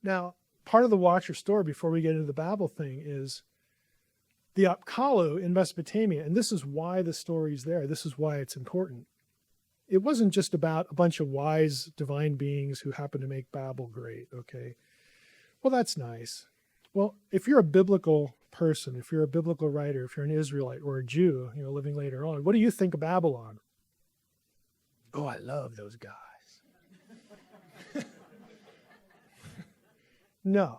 Now, part of the Watcher story before we get into the Babel thing is the Apkallu in Mesopotamia, and this is why the story's there. This is why it's important. It wasn't just about a bunch of wise divine beings who happen to make Babel great, okay? Well, that's nice. Well, if you're a biblical person, if you're a biblical writer, if you're an Israelite or a Jew, living later on, what do you think of Babylon? Oh, I love those guys. No,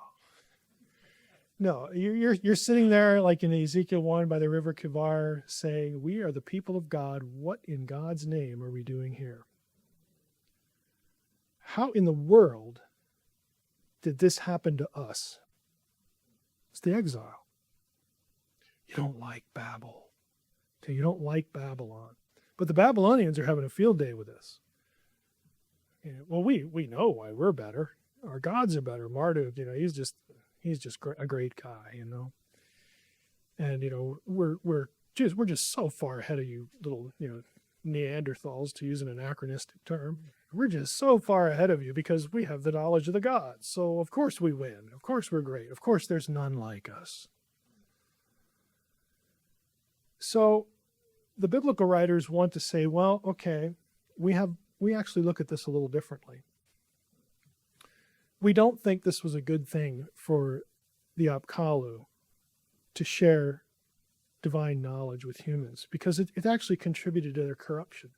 you're sitting there like in Ezekiel 1 by the river Kivar saying, we are the people of God. What in God's name are we doing here? How in the world did this happen to us? It's the exile. You don't like Babel. Okay, you don't like Babylon. But the Babylonians are having a field day with this. Well, we know why we're better. Our gods are better. Marduk, he's just a great guy, And we're just so far ahead of you little, Neanderthals, to use an anachronistic term. We're just so far ahead of you because we have the knowledge of the gods. So of course we win. Of course we're great. Of course there's none like us. So the biblical writers want to say, well, okay, we actually look at this a little differently. We don't think this was a good thing for the Apkallu to share divine knowledge with humans because it actually contributed to their corruption.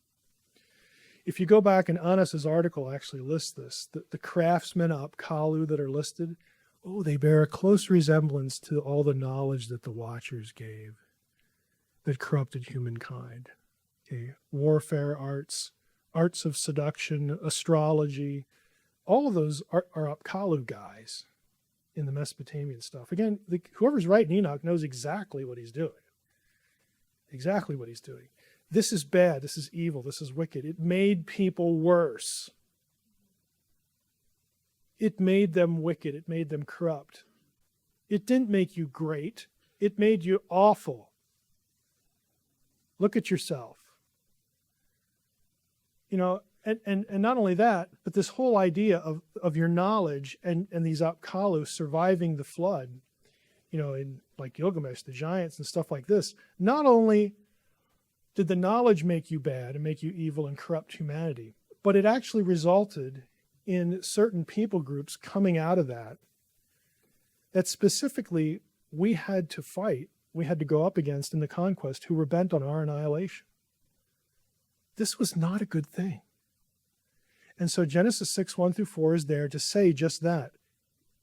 If you go back, and Anas's article actually lists this, the craftsmen Apkallu that are listed, they bear a close resemblance to all the knowledge that the Watchers gave that corrupted humankind. Okay, warfare arts, arts of seduction, astrology, all of those are Apkallu guys in the Mesopotamian stuff. Again, whoever's writing Enoch knows exactly what he's doing. Exactly what he's doing. This is bad. This is evil. This is wicked. It made people worse. It made them wicked. It made them corrupt. It didn't make you great. It made you awful. Look at yourself. And not only that, but this whole idea of your knowledge and these Apkallu surviving the flood, in like Gilgamesh, the giants and stuff like this, not only did the knowledge make you bad and make you evil and corrupt humanity, but it actually resulted in certain people groups coming out of that specifically we had to fight, we had to go up against in the conquest, who were bent on our annihilation. This was not a good thing. And so Genesis 6:1-4 is there to say just that.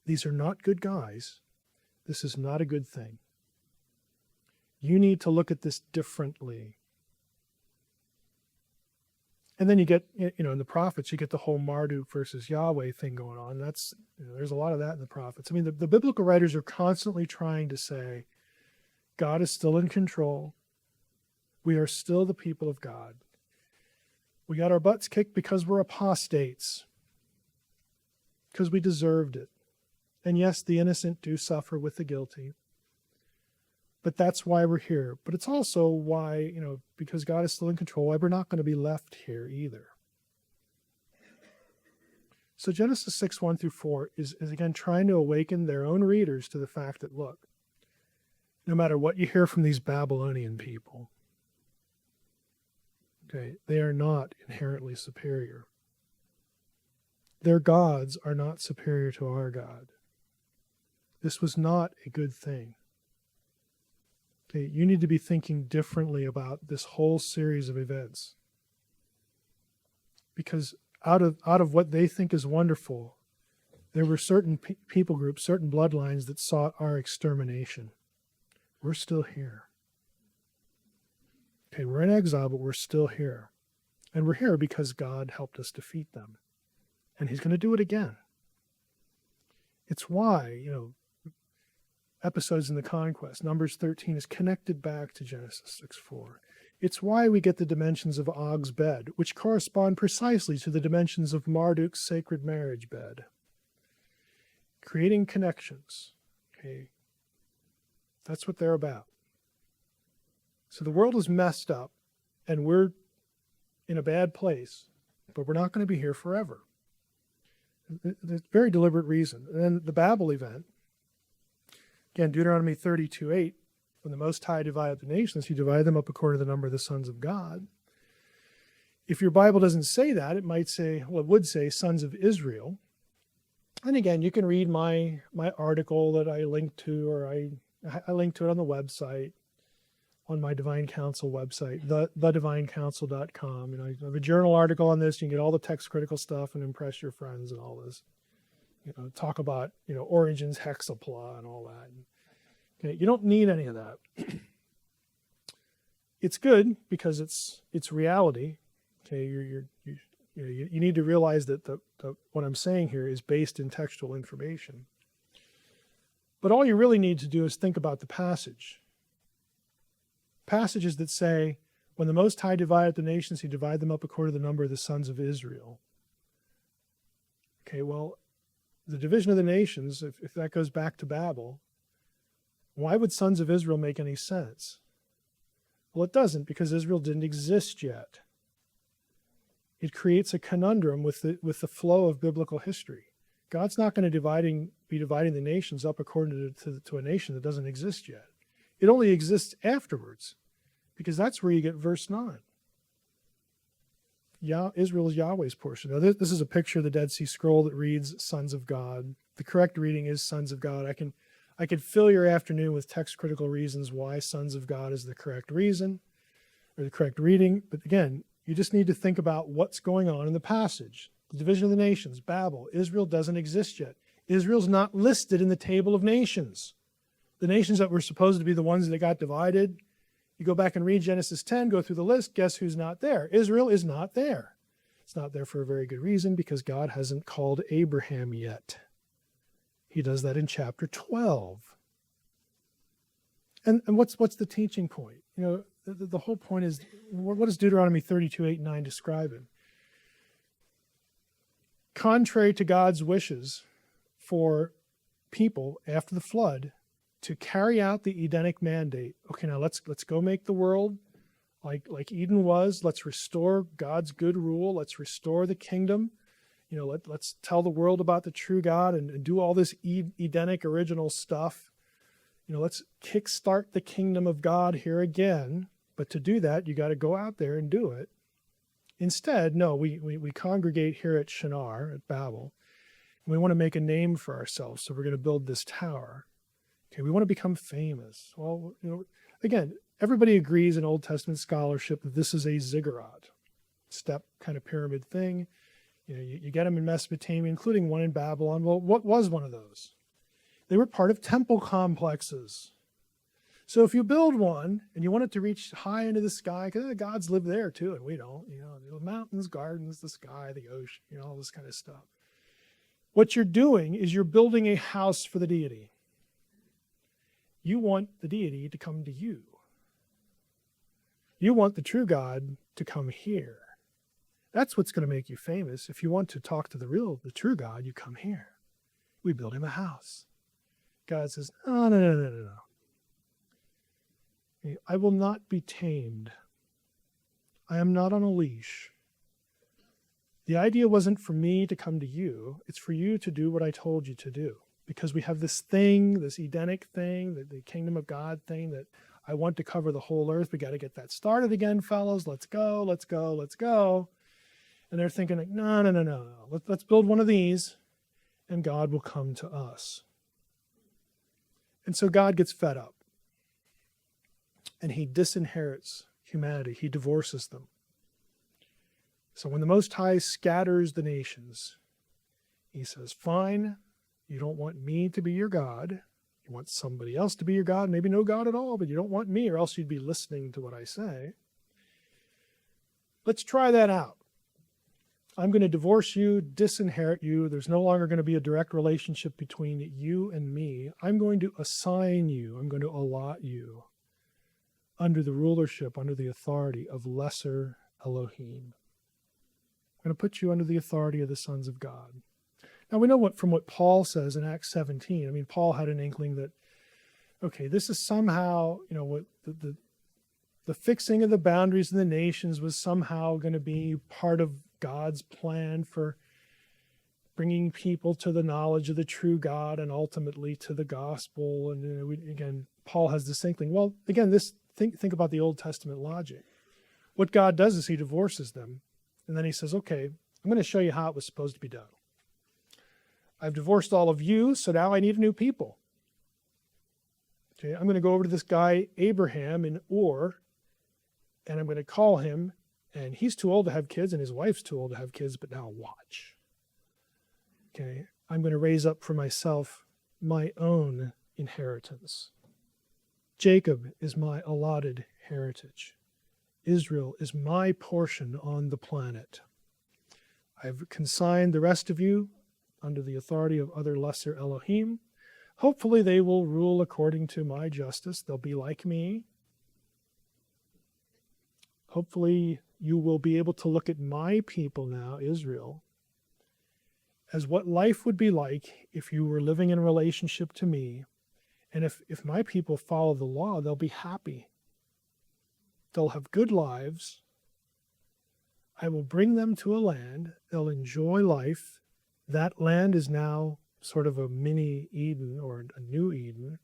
These are not good guys. This is not a good thing. You need to look at this differently. And then you get, in the prophets, you get the whole Marduk versus Yahweh thing going on. That's, there's a lot of that in the prophets. I mean, the biblical writers are constantly trying to say, God is still in control. We are still the people of God. We got our butts kicked because we're apostates, because we deserved it. And yes, the innocent do suffer with the guilty. But that's why we're here. But it's also why, because God is still in control, why we're not going to be left here either. So Genesis 6:1-4 is again trying to awaken their own readers to the fact that, look, no matter what you hear from these Babylonian people, okay, they are not inherently superior. Their gods are not superior to our God. This was not a good thing. Okay, you need to be thinking differently about this whole series of events. Because out of what they think is wonderful, there were certain people groups, certain bloodlines that sought our extermination. We're still here. Okay, we're in exile, but we're still here. And we're here because God helped us defeat them. And he's going to do it again. It's why, episodes in the conquest, Numbers 13 is connected back to Genesis 6:4. It's why we get the dimensions of Og's bed, which correspond precisely to the dimensions of Marduk's sacred marriage bed. Creating connections. Okay, that's what they're about. So the world is messed up, and we're in a bad place, but we're not going to be here forever. There's very deliberate reason. And then the Babel event, again, Deuteronomy 32:8, when the Most High divided the nations, he divided them up according to the number of the sons of God. If your Bible doesn't say that, it might say, well, it would say sons of Israel. And again, you can read my article that I linked to, or I linked to it on the website, on my Divine Council website, thedivinecouncil.com. I have a journal article on this. You can get all the text critical stuff and impress your friends and all this. Talk about, origins, hexapla, and all that. Okay, you don't need any of that. It's good because it's reality. Okay, you need to realize that what I'm saying here is based in textual information. But all you really need to do is think about the passage. Passages that say, when the Most High divided the nations, he divided them up according to the number of the sons of Israel. Okay, well, the division of the nations, if that goes back to Babel, why would sons of Israel make any sense? Well, it doesn't, because Israel didn't exist yet. It creates a conundrum with the flow of biblical history. God's not going to be dividing the nations up according to a nation that doesn't exist yet. It only exists afterwards, because that's where you get verse 9. Israel is Yahweh's portion. Now, this is a picture of the Dead Sea Scroll that reads sons of God. The correct reading is sons of God. I could fill your afternoon with text critical reasons why sons of God is the correct reason, or the correct reading. But again, you just need to think about what's going on in the passage. The division of the nations, Babel. Israel doesn't exist yet. Israel's not listed in the table of nations. The nations that were supposed to be the ones that got divided, you go back and read Genesis 10, go through the list, guess who's not there? Israel is not there. It's not there for a very good reason, because God hasn't called Abraham yet. He does that in chapter 12. And what's the teaching point? The whole point is, what does Deuteronomy 32:8-9 describing? Contrary to God's wishes for people after the flood to carry out the Edenic mandate. Okay, now let's go make the world like Eden was. Let's restore God's good rule. Let's restore the kingdom. Let's tell the world about the true God and do all this Edenic original stuff. Let's kickstart the kingdom of God here again. But to do that, you got to go out there and do it. Instead, no, we congregate here at Shinar, at Babel, and we want to make a name for ourselves. So we're going to build this tower. Okay, we want to become famous. Well, again, everybody agrees in Old Testament scholarship that this is a ziggurat, step kind of pyramid thing. You get them in Mesopotamia, including one in Babylon. Well, what was one of those? They were part of temple complexes. So if you build one and you want it to reach high into the sky, because the gods live there too, and we don't, the mountains, gardens, the sky, the ocean, all this kind of stuff. What you're doing is you're building a house for the deity. You want the deity to come to you. You want the true God to come here. That's what's going to make you famous. If you want to talk to the true God, you come here. We build him a house. God says, no. I will not be tamed. I am not on a leash. The idea wasn't for me to come to you. It's for you to do what I told you to do. Because we have this thing, this Edenic thing, the kingdom of God thing that I want to cover the whole earth. We got to get that started again, fellows. Let's go. And they're thinking, like, no. Let's build one of these, and God will come to us. And so God gets fed up. And he disinherits humanity. He divorces them. So when the Most High scatters the nations, he says, fine, you don't want me to be your God. You want somebody else to be your God, maybe no God at all, but you don't want me, or else you'd be listening to what I say. Let's try that out. I'm going to divorce you, disinherit you. There's no longer going to be a direct relationship between you and me. I'm going to assign you. I'm going to allot you under the rulership, under the authority of lesser Elohim. I'm going to put you under the authority of the sons of God. Now we know from what Paul says in Acts 17. I mean, Paul had an inkling that, okay, this is somehow, what the fixing of the boundaries of the nations was somehow going to be part of God's plan for bringing people to the knowledge of the true God and ultimately to the gospel. And again, Paul has this inkling. Well, again, think about the Old Testament logic. What God does is he divorces them. And then he says, okay, I'm going to show you how it was supposed to be done. I've divorced all of you, so now I need a new people. Okay, I'm going to go over to this guy, Abraham in Ur, and I'm going to call him, and he's too old to have kids, and his wife's too old to have kids, but now watch. Okay, I'm going to raise up for myself my own inheritance. Jacob is my allotted heritage. Israel is my portion on the planet. I've consigned the rest of you under the authority of other lesser Elohim. Hopefully they will rule according to my justice. They'll be like me. Hopefully you will be able to look at my people now, Israel, as what life would be like if you were living in relationship to me. And if my people follow the law, they'll be happy. They'll have good lives. I will bring them to a land. They'll enjoy life. That land is now sort of a mini Eden or a new Eden.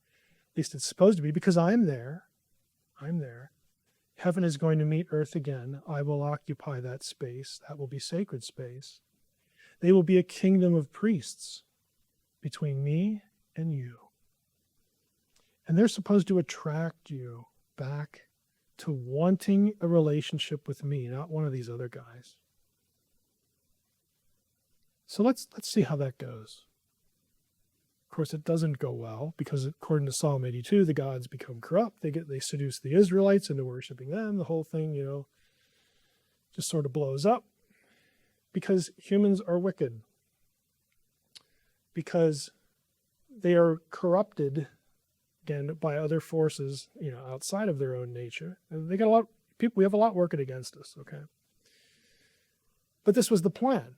At least it's supposed to be, because I'm there. I'm there. Heaven is going to meet earth again. I will occupy that space. That will be sacred space. They will be a kingdom of priests between me and you. And they're supposed to attract you back to wanting a relationship with me, not one of these other guys. So let's see how that goes. Of course, it doesn't go well, because according to Psalm 82, the gods become corrupt. They seduce the Israelites into worshiping them. The whole thing, just sort of blows up, because humans are wicked, because they are corrupted again by other forces, outside of their own nature. And they got a lot of people. We have a lot working against us. Okay, but this was the plan.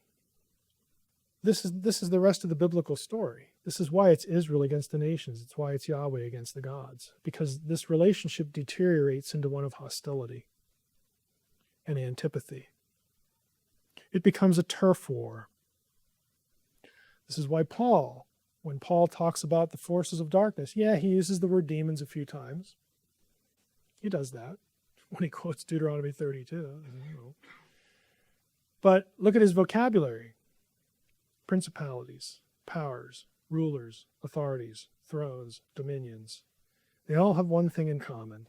This is the rest of the biblical story. This is why it's Israel against the nations. It's why it's Yahweh against the gods, because this relationship deteriorates into one of hostility and antipathy. It becomes a turf war. This is why when Paul talks about the forces of darkness, he uses the word demons a few times. He does that when he quotes Deuteronomy 32. But look at his vocabulary. Principalities, powers, rulers, authorities, thrones, dominions. They all have one thing in common.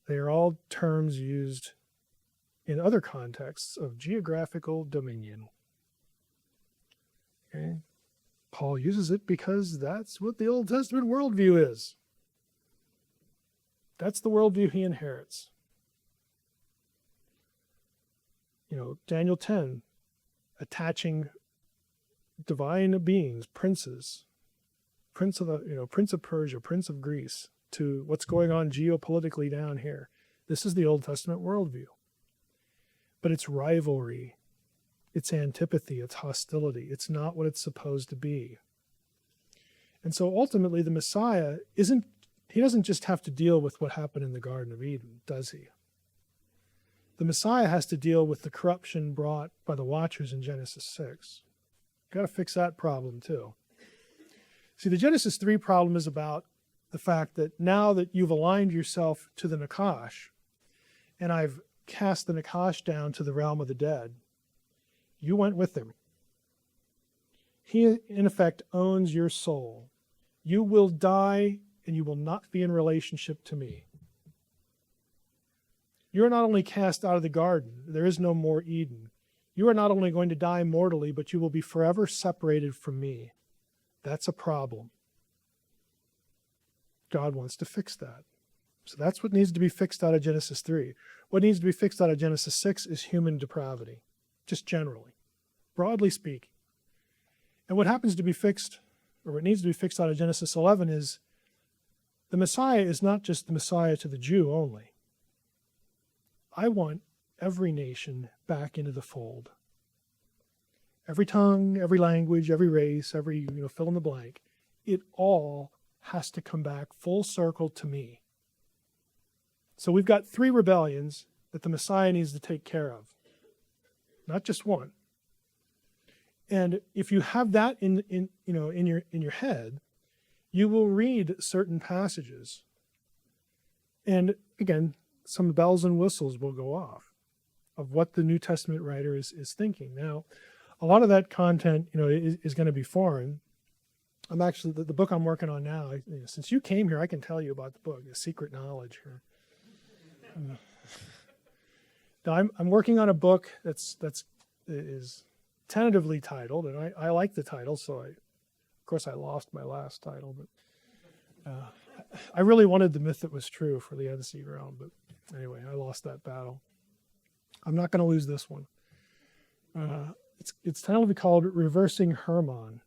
They are all terms used in other contexts of geographical dominion. Okay? Paul uses it because that's what the Old Testament worldview is. That's the worldview he inherits. Daniel 10, attaching divine beings, princes, Prince of Persia, Prince of Greece, to what's going on geopolitically down here. This is the Old Testament worldview. But it's rivalry, it's antipathy, it's hostility. It's not what it's supposed to be. And so ultimately the Messiah doesn't just have to deal with what happened in the Garden of Eden, does he? The Messiah has to deal with the corruption brought by the Watchers in Genesis 6. Got to fix that problem too. See, the Genesis 3 problem is about the fact that now that you've aligned yourself to the Nakash, and I've cast the Nakash down to the realm of the dead, you went with him. He, in effect, owns your soul. You will die, and you will not be in relationship to me. You're not only cast out of the garden, there is no more Eden. You are not only going to die mortally, but you will be forever separated from me. That's a problem. God wants to fix that. So that's what needs to be fixed out of Genesis 3. What needs to be fixed out of Genesis 6 is human depravity, just generally, broadly speaking. And what happens to be fixed, or what needs to be fixed out of Genesis 11 is the Messiah is not just the Messiah to the Jew only. I want every nation back into the fold. Every tongue, every language, every race, every, fill in the blank, it all has to come back full circle to me. So we've got 3 rebellions that the Messiah needs to take care of. Not just one. And if you have that in your head, you will read certain passages. And again, some bells and whistles will go off of what the New Testament writer is thinking. Now, a lot of that content, is going to be foreign. I'm actually, the book I'm working on now, since you came here, I can tell you about the book, The Secret Knowledge here. Now, I'm working on a book that is tentatively titled, and I like the title, so of course I lost my last title, but I really wanted The Myth That Was True for the unseen realm, but anyway, I lost that battle. I'm not going to lose this one. It's tentatively called Reversing Hermon.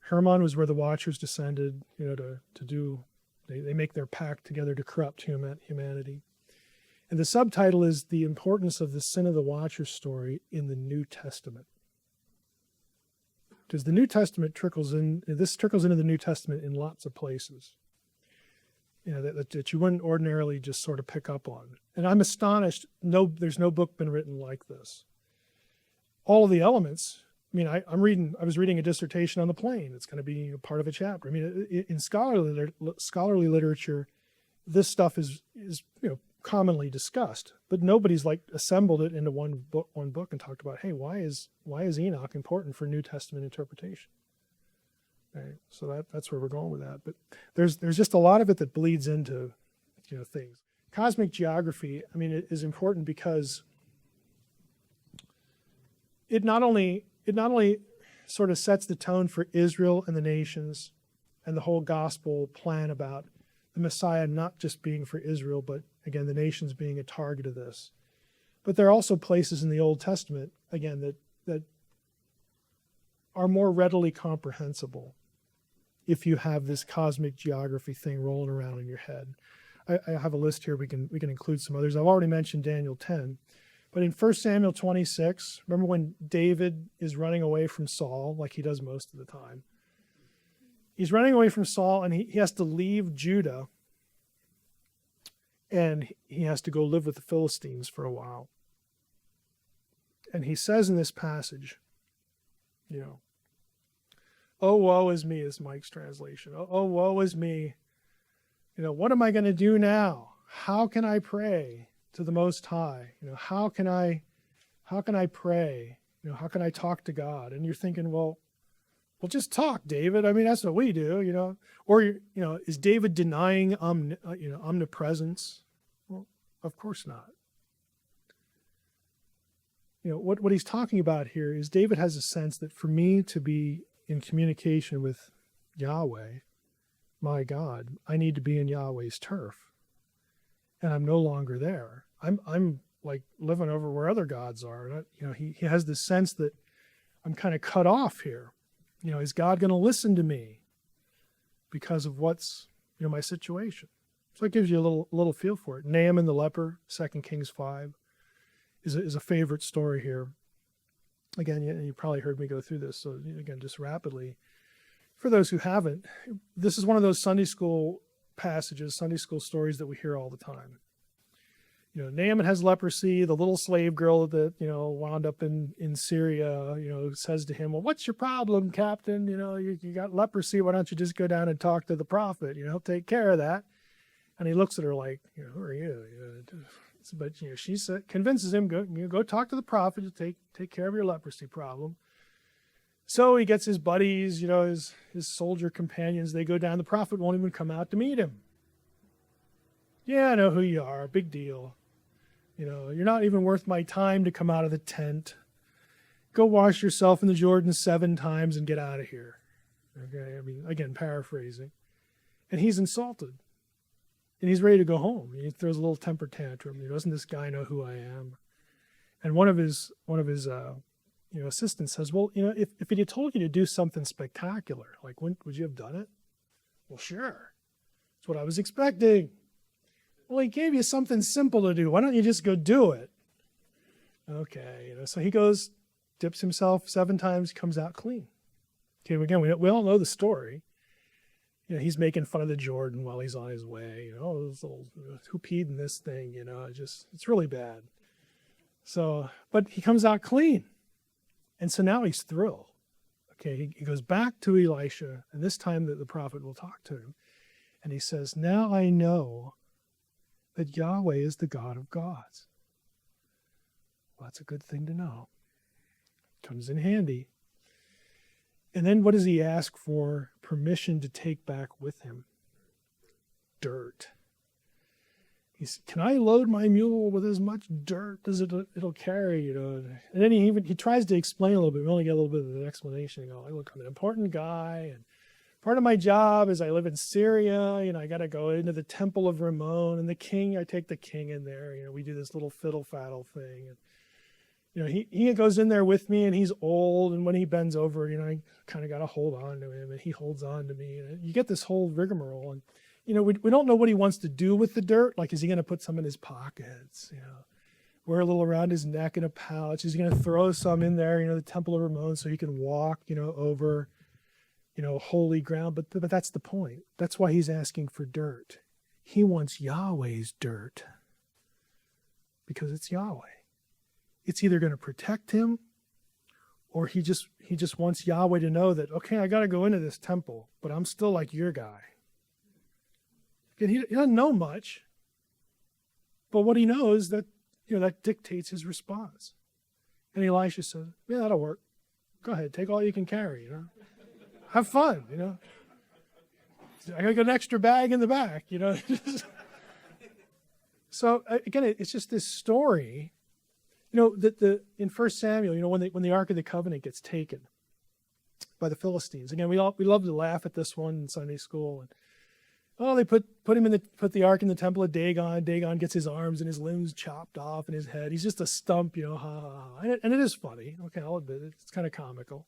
Hermon was where the Watchers descended, to do, they make their pact together to corrupt humanity. And the subtitle is The Importance of the Sin of the Watchers story in the New Testament. Because the New Testament trickles into the New Testament in lots of places, that you wouldn't ordinarily just sort of pick up on. And I'm astonished, there's no book been written like this. All of the elements, I was reading a dissertation on the plane. It's going to be a part of a chapter. In scholarly literature, this stuff is commonly discussed, but nobody's assembled it into one book and talked about, hey, why is Enoch important for New Testament interpretation? Right? So that's where we're going with that. But there's just a lot of it that bleeds into things. Cosmic geography, it is important because it not only sort of sets the tone for Israel and the nations and the whole gospel plan about the Messiah not just being for Israel, but again, the nations being a target of this. But there are also places in the Old Testament, again, that are more readily comprehensible if you have this cosmic geography thing rolling around in your head. I have a list here. We can include some others. I've already mentioned Daniel 10. But in 1 Samuel 26, remember when David is running away from Saul, like he does most of the time? He's running away from Saul, and he has to leave Judah, and he has to go live with the Philistines for a while. And he says in this passage, oh, woe is me, is Mike's translation. Oh, woe is me. What am I going to do now? How can I pray to the Most High? How can I pray? How can I talk to God? And you're thinking, well, just talk, David. That's what we do, Or, is David denying omnipresence? Well, of course not. What he's talking about here is David has a sense that for me to be in communication with Yahweh, my God, I need to be in Yahweh's turf. And I'm no longer there. I'm like living over where other gods are. And he has this sense that I'm kind of cut off here. Is God going to listen to me because of what's, my situation? So it gives you a little feel for it. Naaman the leper, 2 Kings 5, is a favorite story here. Again, you probably heard me go through this. So again, just rapidly. For those who haven't, this is one of those Sunday school passages, Sunday school stories that we hear all the time. Naaman has leprosy. The little slave girl that, wound up in Syria, says to him, well, what's your problem, Captain? You got leprosy. Why don't you just go down and talk to the prophet? He'll take care of that. And he looks at her like, who are you? But, she convinces him, go talk to the prophet to take care of your leprosy problem. So he gets his buddies, his soldier companions. They go down. The prophet won't even come out to meet him. Yeah, I know who you are. Big deal. You're not even worth my time to come out of the tent. Go wash yourself in the Jordan 7 times and get out of here. Okay, again, paraphrasing. And he's insulted. And he's ready to go home. He throws a little temper tantrum. Doesn't this guy know who I am? And one of his assistant says, well, if he had told you to do something spectacular, like, would you have done it? Well, sure. That's what I was expecting. Well, he gave you something simple to do. Why don't you just go do it? Okay. So he goes, dips himself 7 times, comes out clean. Okay, again, we all know the story. He's making fun of the Jordan while he's on his way. Who peed in this thing? It's really bad. So, but he comes out clean. And so now he's thrilled. Okay, he goes back to Elisha, and this time the prophet will talk to him. And he says, now I know that Yahweh is the God of gods. Well, that's a good thing to know. Comes in handy. And then what does he ask for permission to take back with him? Dirt. He said, can I load my mule with as much dirt as it'll carry? And then he tries to explain a little bit. We only get a little bit of an explanation. Look, I'm an important guy, and part of my job is I live in Syria. I got to go into the temple of Ramon, and the king. I take the king in there. We do this little fiddle faddle thing, and he goes in there with me, and he's old, and when he bends over, I kind of got to hold on to him, and he holds on to me, and you get this whole rigmarole. And we don't know what he wants to do with the dirt. Like, is he going to put some in his pockets? Wear a little around his neck in a pouch? Is he going to throw some in there? The temple of Ramon, so he can walk, over, holy ground. But that's the point. That's why he's asking for dirt. He wants Yahweh's dirt because it's Yahweh. It's either going to protect him, or he just wants Yahweh to know that, okay, I got to go into this temple, but I'm still like your guy. And he doesn't know much, but what he knows that that dictates his response. And Elisha says, "Yeah, that'll work. Go ahead, take all you can carry. Have fun. I got an extra bag in the back. So again, it's just this story. That in 1 Samuel, when the Ark of the Covenant gets taken by the Philistines. Again, we love to laugh at this one in Sunday school. And they put the ark in the temple of Dagon. Dagon gets his arms and his limbs chopped off and his head. He's just a stump, ha ha ha. And it is funny. Okay, I'll admit it. It's kind of comical.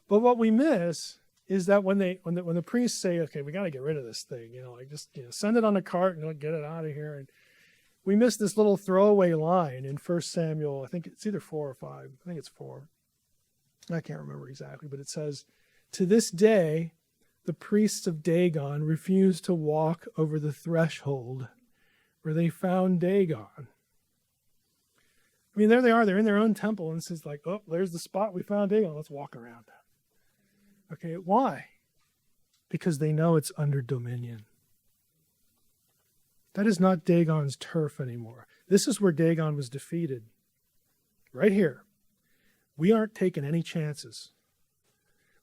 But what we miss is that when the priests say, okay, we got to get rid of this thing, just send it on a cart and get it out of here. And we miss this little throwaway line in 1 Samuel. I think it's either 4 or 5. I think it's 4. I can't remember exactly, but it says, to this day, the priests of Dagon refused to walk over the threshold where they found Dagon. I mean, there they are. They're in their own temple, and it's like, oh, there's the spot we found Dagon. Let's walk around. Okay, why? Because they know it's under dominion. That is not Dagon's turf anymore. This is where Dagon was defeated. Right here. We aren't taking any chances.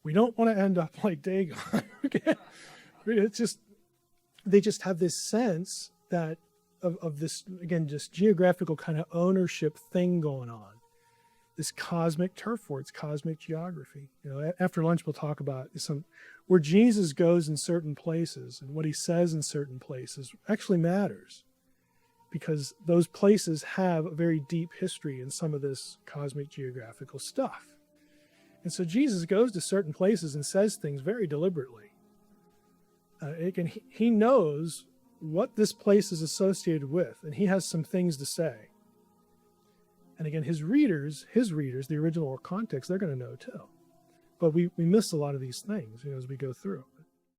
We don't want to end up like Dagon. Okay? They just have this sense that of this, again, just geographical kind of ownership thing going on. This cosmic turf war, it's cosmic geography. After lunch we'll talk about where Jesus goes in certain places and what he says in certain places actually matters, because those places have a very deep history in some of this cosmic geographical stuff. And so Jesus goes to certain places and says things very deliberately. He knows what this place is associated with, and he has some things to say. And again, his readers, the original context, they're going to know too. But we miss a lot of these things as we go through.